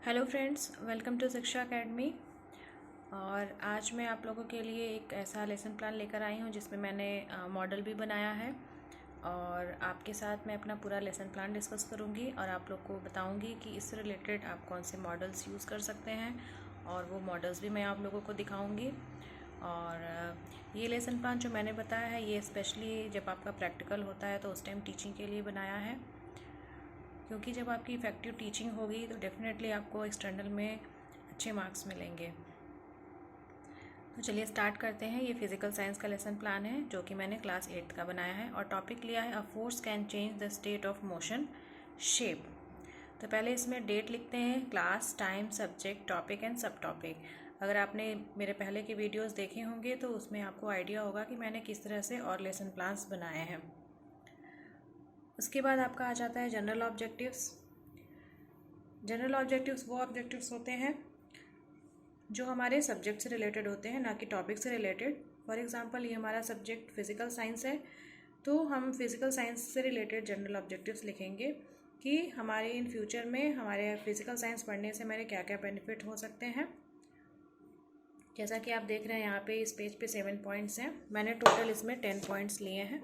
Hello friends, welcome to शिक्षा academy. और आज मैं आप लोगों के लिए एक ऐसा लेसन प्लान लेकर आई हूँ जिसमें मैंने मॉडल भी बनाया है और आपके साथ मैं अपना पूरा लेसन प्लान डिस्कस करूँगी और आप लोग को बताऊँगी कि इससे रिलेटेड आप कौन से मॉडल्स यूज़ कर सकते हैं और वो मॉडल्स भी मैं आप लोगों को दिखाऊँगी। और ये लेसन प्लान जो मैंने बताया है ये स्पेशली जब आपका प्रैक्टिकल होता है तो उस टाइम टीचिंग के लिए बनाया है, क्योंकि जब आपकी इफ़ेक्टिव टीचिंग होगी तो डेफिनेटली आपको एक्सटर्नल में अच्छे मार्क्स मिलेंगे। तो चलिए स्टार्ट करते हैं। ये फिज़िकल साइंस का लेसन प्लान है जो कि मैंने क्लास 8th का बनाया है और टॉपिक लिया है a force can change the state of motion shape. तो पहले इसमें डेट लिखते हैं, class, time, subject, topic and सब टॉपिक। अगर आपने मेरे पहले के वीडियोस देखे होंगे तो उसमें आपको आइडिया होगा कि मैंने किस तरह से और लेसन प्लान्स बनाए हैं। उसके बाद आपका आ जाता है जनरल ऑब्जेक्टिव्स। जनरल ऑब्जेक्टिव्स वो ऑब्जेक्टिव्स होते हैं जो हमारे सब्जेक्ट से रिलेटेड होते हैं, ना कि टॉपिक से रिलेटेड। फॉर एग्जांपल ये हमारा सब्जेक्ट फिज़िकल साइंस है तो हम फिज़िकल साइंस से रिलेटेड जनरल ऑब्जेक्टिव्स लिखेंगे कि हमारे इन फ्यूचर में हमारे फिज़िकल साइंस पढ़ने से हमारे क्या क्या बेनिफिट हो सकते हैं। जैसा कि आप देख रहे हैं यहाँ पे इस पेज पे 7 पॉइंट्स हैं। मैंने टोटल इसमें 10 पॉइंट्स लिए हैं।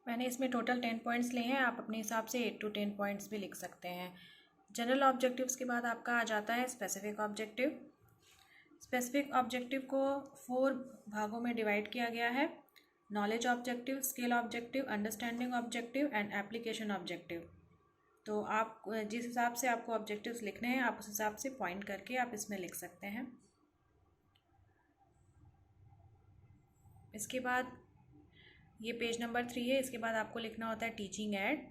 मैंने इसमें टोटल 10 पॉइंट्स लिए हैं। आप अपने हिसाब से 8 to 10 पॉइंट्स भी लिख सकते हैं। जनरल ऑब्जेक्टिव्स के बाद आपका आ जाता है स्पेसिफिक ऑब्जेक्टिव। स्पेसिफिक ऑब्जेक्टिव को 4 भागों में डिवाइड किया गया है: knowledge objective, skill objective, understanding objective and application objective. तो आप जिस हिसाब से आपको ऑब्जेक्टिव्स लिखने हैं आप उस हिसाब से पॉइंट करके आप इसमें लिख सकते हैं। इसके बाद ये पेज नंबर 3 है। इसके बाद आपको लिखना होता है टीचिंग एड।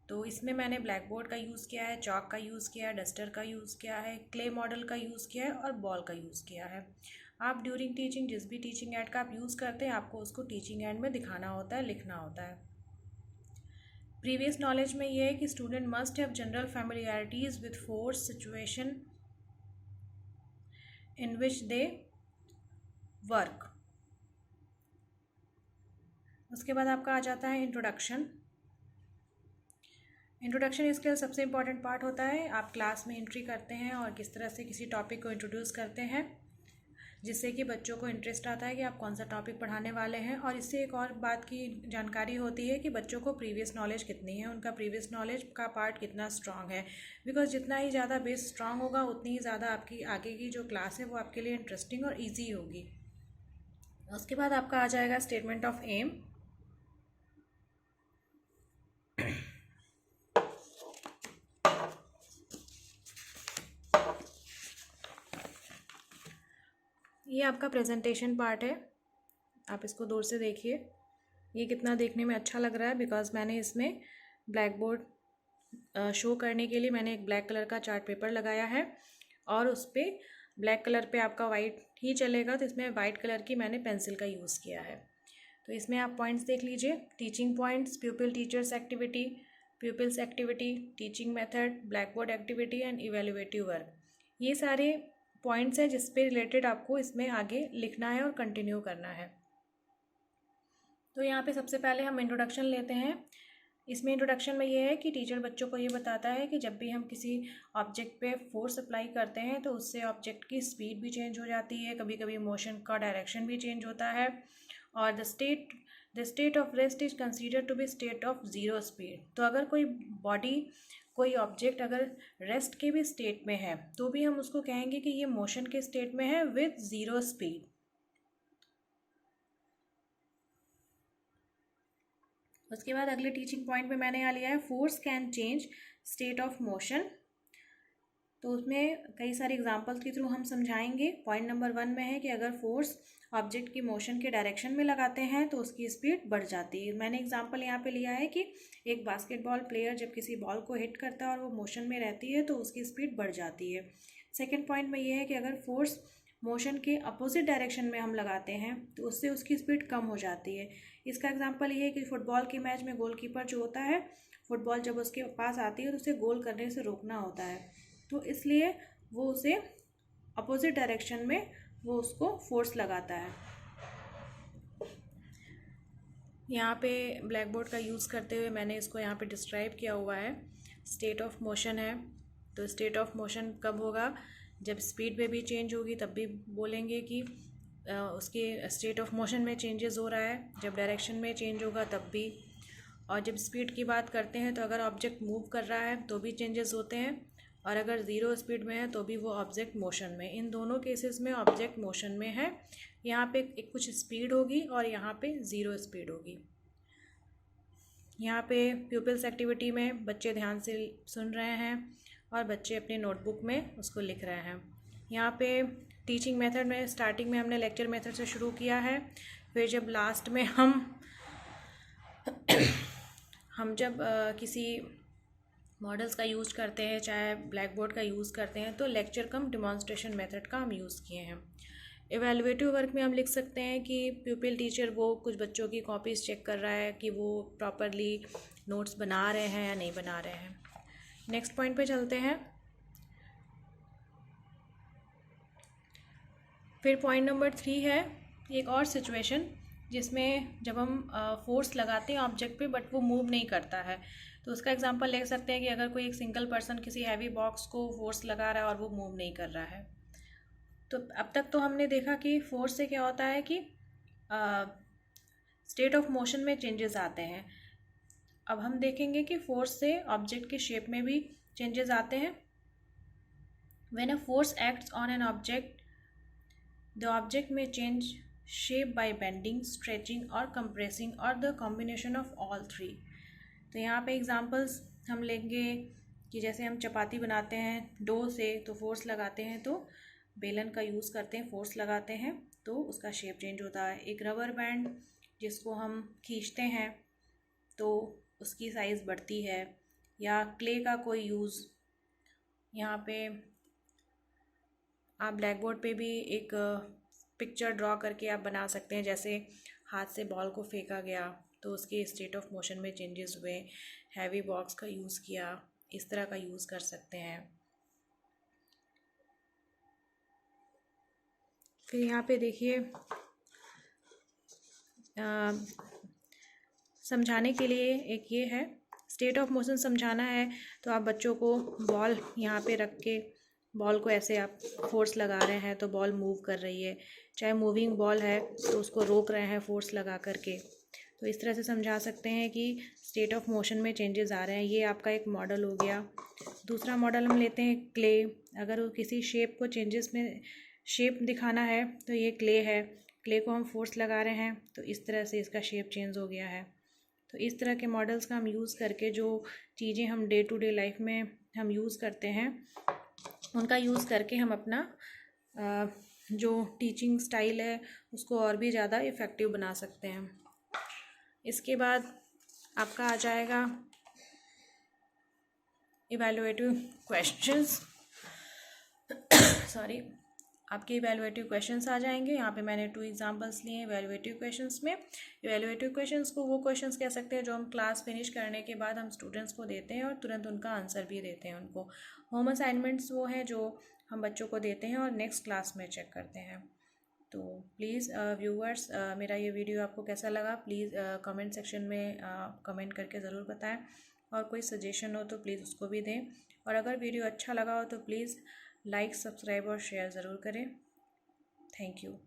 तो इसमें मैंने ब्लैक बोर्ड का यूज़ किया है, चॉक का यूज़ किया है, डस्टर का यूज़ किया है, क्ले मॉडल का यूज़ किया है और बॉल का यूज़ किया है। आप ड्यूरिंग टीचिंग जिस भी टीचिंग एड का आप यूज़ करते हैं आपको उसको टीचिंग एड में दिखाना होता है, लिखना होता है। प्रीवियस नॉलेज में ये है कि student must have general familiarities with force situation in which they work. उसके बाद आपका आ जाता है इंट्रोडक्शन। इंट्रोडक्शन इसका सबसे इम्पॉर्टेंट पार्ट होता है। आप क्लास में एंट्री करते हैं और किस तरह से किसी टॉपिक को इंट्रोड्यूस करते हैं जिससे कि बच्चों को इंटरेस्ट आता है कि आप कौन सा टॉपिक पढ़ाने वाले हैं। और इससे एक और बात की जानकारी होती है कि बच्चों को प्रीवियस नॉलेज कितनी है, उनका प्रीवियस नॉलेज का पार्ट कितना स्ट्रांग है। बिकॉज जितना ही ज़्यादा बेस स्ट्रांग होगा उतनी ही ज़्यादा आपकी आगे की जो क्लास है वो आपके लिए इंटरेस्टिंग और ईजी होगी। उसके बाद आपका आ जाएगा स्टेटमेंट ऑफ एम। ये आपका प्रेजेंटेशन पार्ट है। आप इसको दूर से देखिए, ये कितना देखने में अच्छा लग रहा है। बिकॉज मैंने इसमें ब्लैक बोर्ड शो करने के लिए मैंने एक ब्लैक कलर का चार्ट पेपर लगाया है और उस पर ब्लैक कलर पे आपका वाइट ही चलेगा, तो इसमें वाइट कलर की मैंने पेंसिल का यूज़ किया है। तो इसमें आप पॉइंट्स देख लीजिए: teaching points, प्यूपिल teachers activity, pupils activity, teaching method, black board activity and evaluative work. ये सारे पॉइंट्स हैं जिस पे रिलेटेड आपको इसमें आगे लिखना है और कंटिन्यू करना है। तो यहाँ पे सबसे पहले हम इंट्रोडक्शन लेते हैं। इसमें इंट्रोडक्शन में ये है कि टीचर बच्चों को ये बताता है कि जब भी हम किसी ऑब्जेक्ट पे फोर्स अप्लाई करते हैं तो उससे ऑब्जेक्ट की स्पीड भी चेंज हो जाती है, कभी कभी मोशन का डायरेक्शन भी चेंज होता है। और the state of rest is consider to be state of zero speed. तो अगर कोई बॉडी, कोई ऑब्जेक्ट अगर रेस्ट के भी स्टेट में है तो भी हम उसको कहेंगे कि ये मोशन के स्टेट में है विद ज़ीरो स्पीड। उसके बाद अगले टीचिंग पॉइंट में मैंने यहाँ लिया है force can change state of motion. तो उसमें कई सारे एग्जांपल्स के थ्रू हम समझाएंगे। पॉइंट नंबर 1 में है कि अगर फोर्स ऑब्जेक्ट की मोशन के डायरेक्शन में लगाते हैं तो उसकी स्पीड बढ़ जाती है। मैंने एग्जांपल यहाँ पे लिया है कि एक बास्केटबॉल प्लेयर जब किसी बॉल को हिट करता है और वो मोशन में रहती है तो उसकी स्पीड बढ़ जाती है। सेकेंड पॉइंट में ये है कि अगर फोर्स मोशन के अपोजिट डायरेक्शन में हम लगाते हैं तो उससे उसकी स्पीड कम हो जाती है। इसका एग्जांपल ये है कि फुटबॉल के मैच में गोलकीपर जो होता है, फुटबॉल जब उसके पास आती है तो उसे गोल करने से रोकना होता है, तो इसलिए वो उसे अपोजिट डायरेक्शन में वो उसको फोर्स लगाता है। यहाँ पे ब्लैक बोर्ड का यूज़ करते हुए मैंने इसको यहाँ पे डिस्क्राइब किया हुआ है। स्टेट ऑफ मोशन है, तो स्टेट ऑफ मोशन कब होगा, जब स्पीड पे भी चेंज होगी तब भी बोलेंगे कि उसके स्टेट ऑफ मोशन में चेंजेस हो रहा है। जब डायरेक्शन में चेंज होगा तब भी। और जब स्पीड की बात करते हैं तो अगर ऑब्जेक्ट मूव कर रहा है तो भी चेंजेस होते हैं, और अगर ज़ीरो स्पीड में है तो भी वो ऑब्जेक्ट मोशन में। इन दोनों केसेस में ऑब्जेक्ट मोशन में है। यहाँ पे एक कुछ स्पीड होगी और यहाँ पे ज़ीरो स्पीड होगी। यहाँ पे प्यूपिल्स एक्टिविटी में बच्चे ध्यान से सुन रहे हैं और बच्चे अपने नोटबुक में उसको लिख रहे हैं। यहाँ पे टीचिंग मेथड में स्टार्टिंग में हमने लेक्चर मेथड से शुरू किया है, फिर जब लास्ट में हम जब किसी मॉडल्स का यूज़ करते हैं, चाहे ब्लैक बोर्ड का यूज़ करते हैं, तो लेक्चर कम डिमॉन्स्ट्रेशन मेथड का हम यूज़ किए हैं। इवैल्यूएटिव वर्क में हम लिख सकते हैं कि प्यूपिल टीचर वो कुछ बच्चों की कॉपीज़ चेक कर रहा है कि वो प्रॉपरली नोट्स बना रहे हैं या नहीं बना रहे हैं। नेक्स्ट पॉइंट पे चलते हैं। फिर पॉइंट नंबर 3 है एक और सिचुएशन जिसमें जब हम फोर्स लगाते हैं ऑब्जेक्ट पे बट वो मूव नहीं करता है। तो उसका एग्जांपल ले सकते हैं कि अगर कोई एक सिंगल पर्सन किसी हैवी बॉक्स को फोर्स लगा रहा है और वो मूव नहीं कर रहा है। तो अब तक तो हमने देखा कि फोर्स से क्या होता है कि स्टेट ऑफ मोशन में चेंजेस आते हैं। अब हम देखेंगे कि फोर्स से ऑब्जेक्ट के शेप में भी चेंजेस आते हैं। When a force acts on an object, the object may change shape by bending, stretching or compressing or the combination of all three। तो यहाँ पे एग्जांपल्स हम लेंगे कि जैसे हम चपाती बनाते हैं डो से, तो फोर्स लगाते हैं तो बेलन का यूज़ करते हैं, फोर्स लगाते हैं तो उसका शेप चेंज होता है। एक रबर बैंड जिसको हम खींचते हैं तो उसकी साइज़ बढ़ती है, या क्ले का कोई यूज़। यहाँ पे आप ब्लैक बोर्ड पे भी एक पिक्चर ड्रॉ करके आप बना सकते हैं, जैसे हाथ से बॉल को फेंका गया तो उसके स्टेट ऑफ मोशन में चेंजेस हुए। हैवी बॉक्स का यूज़ किया, इस तरह का यूज़ कर सकते हैं। फिर यहाँ पे देखिए समझाने के लिए एक ये है, स्टेट ऑफ मोशन समझाना है तो आप बच्चों को बॉल यहाँ पे रख के बॉल को ऐसे आप फोर्स लगा रहे हैं तो बॉल मूव कर रही है, चाहे मूविंग बॉल है तो उसको रोक रहे हैं फोर्स लगा करके। तो इस तरह से समझा सकते हैं कि स्टेट ऑफ मोशन में चेंजेस आ रहे हैं। ये आपका एक मॉडल हो गया। दूसरा मॉडल हम लेते हैं क्ले। अगर वो किसी शेप को चेंजेस में शेप दिखाना है तो ये क्ले है, क्ले को हम फोर्स लगा रहे हैं तो इस तरह से इसका शेप चेंज हो गया है। तो इस तरह के मॉडल्स का हम यूज़ करके जो चीज़ें हम डे टू डे लाइफ में हम यूज़ करते हैं उनका यूज़ करके हम अपना जो टीचिंग स्टाइल है उसको और भी ज़्यादा इफ़ेक्टिव बना सकते हैं। इसके बाद आपका आ जाएगा इवैल्यूएटिव क्वेश्चंस सॉरी आपके इवैल्यूएटिव क्वेश्चंस आ जाएंगे। यहाँ पे मैंने 2 एग्जांपल्स लिए हैं इवैल्यूएटिव क्वेश्चंस में। इवैल्यूएटिव क्वेश्चंस को वो क्वेश्चंस कह सकते हैं जो हम क्लास फिनिश करने के बाद हम स्टूडेंट्स को देते हैं और तुरंत उनका आंसर भी देते हैं उनको। होम असाइनमेंट्स वो हैं जो हम बच्चों को देते हैं और नेक्स्ट क्लास में चेक करते हैं। तो प्लीज़ व्यूअर्स, मेरा ये वीडियो आपको कैसा लगा प्लीज़ कमेंट सेक्शन में कमेंट करके ज़रूर बताएं, और कोई सजेशन हो तो प्लीज़ उसको भी दें। और अगर वीडियो अच्छा लगा हो तो प्लीज़ लाइक, सब्सक्राइब और शेयर ज़रूर करें। Thank you.